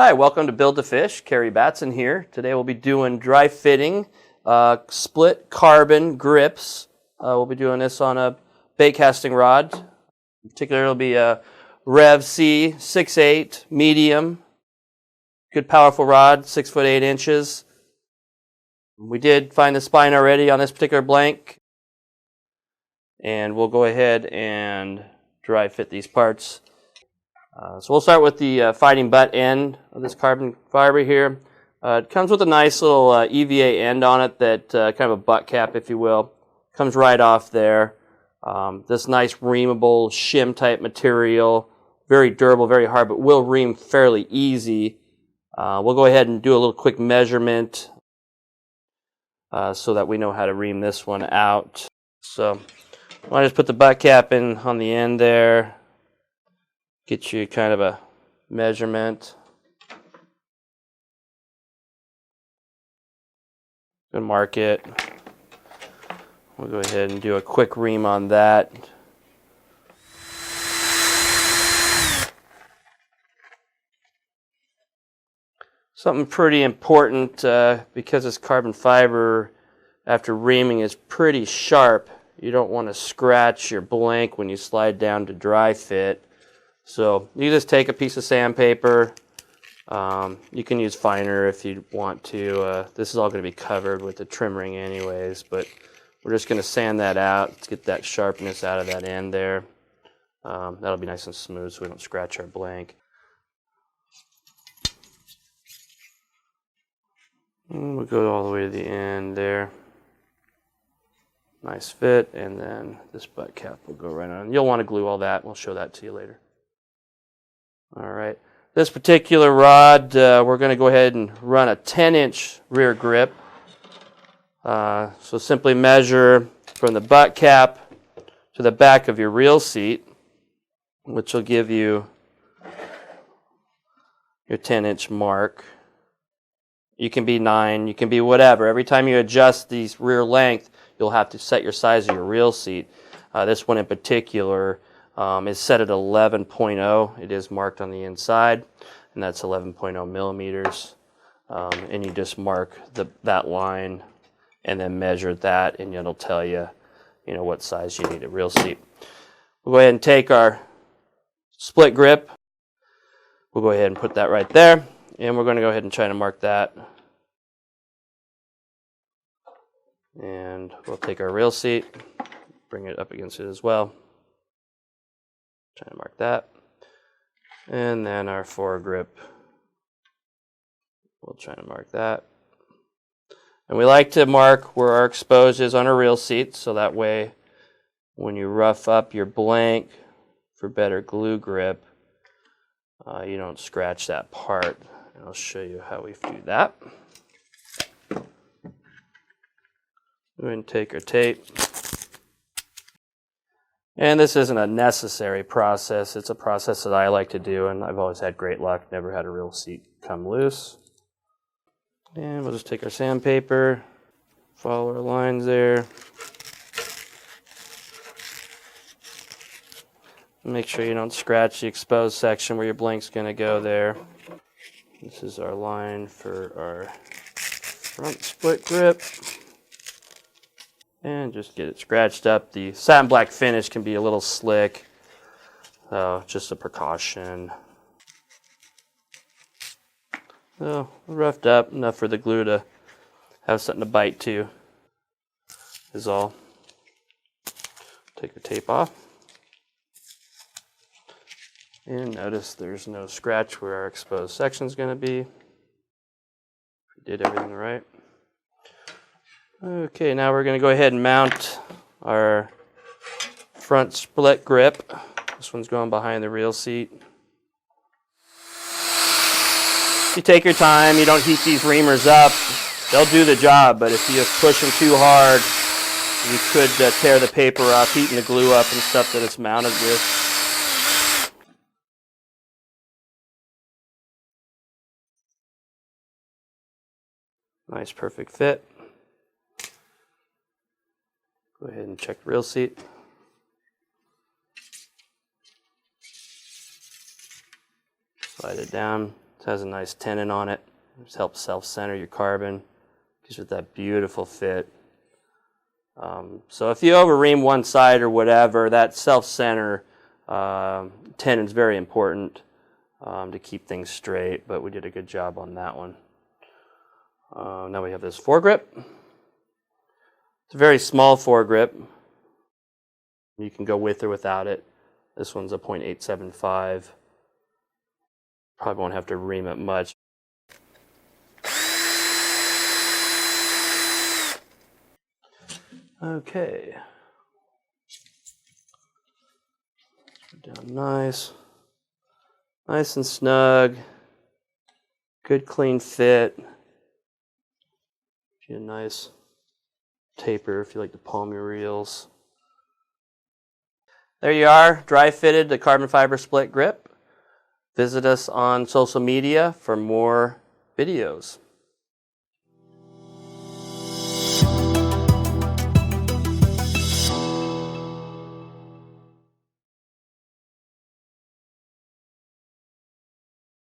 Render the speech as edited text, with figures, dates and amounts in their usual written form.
Hi, welcome to Build to Fish. Kerry Batson here. Today we'll be doing dry fitting, split carbon grips. We'll be doing this on a bait casting rod. In particular, it'll be a Rev C 6/8 medium. Good powerful rod, 6 foot 8 inches. We did find the spine already on this particular blank. And we'll go ahead and dry fit these parts. So we'll start with the fighting butt end of this carbon fiber here. It comes with a nice little EVA end on it that kind of a butt cap, if you will. Comes right off there. This nice reamable shim type material. Very durable, very hard, but will ream fairly easy. We'll go ahead and do a little quick measurement so that we know how to ream this one out. So I'll just put the butt cap in on the end there. Get you kind of a measurement. Good mark it. We'll go ahead and do a quick ream on that. Something pretty important because this carbon fiber after reaming is pretty sharp. You don't want to scratch your blank when you slide down to dry fit. So you just take a piece of sandpaper. You can use finer if you want to. This is all going to be covered with the trim ring anyways, but we're just going to sand that out to get that sharpness out of that end there. That'll be nice and smooth so we don't scratch our blank. And we'll go all the way to the end there. Nice fit, and then this butt cap will go right on. You'll want to glue all that. We'll show that to you later. All right, this particular rod, we're going to go ahead and run a 10-inch rear grip. So simply measure from the butt cap to the back of your reel seat, which will give you your 10-inch mark. You can be 9, you can be whatever. Every time you adjust these rear length, you'll have to set your size of your reel seat. This one in particular is set at 11.0. It is marked on the inside, and that's 11.0 millimeters. And you just mark that line and then measure that, and it'll tell you, what size you need a reel seat. We'll go ahead and take our split grip. We'll go ahead and put that right there, and we're going to go ahead and try to mark that. And we'll take our reel seat, bring it up against it as well. Trying to mark that. And then our foregrip, we'll try to mark that. And we like to mark where our exposed is on our reel seat, so that way when you rough up your blank for better glue grip, you don't scratch that part. And I'll show you how we do that. Go ahead and take our tape. And this isn't a necessary process. It's a process that I like to do, and I've always had great luck. Never had a reel seat come loose. And we'll just take our sandpaper, follow our lines there. Make sure you don't scratch the exposed section where your blank's going to go there. This is our line for our front split grip. And just get it scratched up. The satin black finish can be a little slick, just a precaution. So roughed up enough for the glue to have something to bite to is all. Take the tape off. And notice there's no scratch where our exposed section is going to be. We did everything right. Okay, now we're going to go ahead and mount our front split grip. This one's going behind the reel seat. You take your time, you don't heat these reamers up. They'll do the job, but if you push them too hard, you could tear the paper off, heating the glue up and stuff that it's mounted with. Nice, perfect fit. Go ahead and check the reel seat. Slide it down, Has a nice tenon on it. Just helps self-center your carbon. Gives it that beautiful fit. So if you over-ream one side or whatever, that self-center tenon is very important to keep things straight, but we did a good job on that one. Now we have this foregrip. It's a very small foregrip. You can go with or without it. This one's a .875. Probably won't have to ream it much. Okay. Down nice. Nice and snug. Good clean fit. Get a nice taper if you like to palm your reels. There you are, dry fitted the carbon fiber split grip. Visit us on social media for more videos.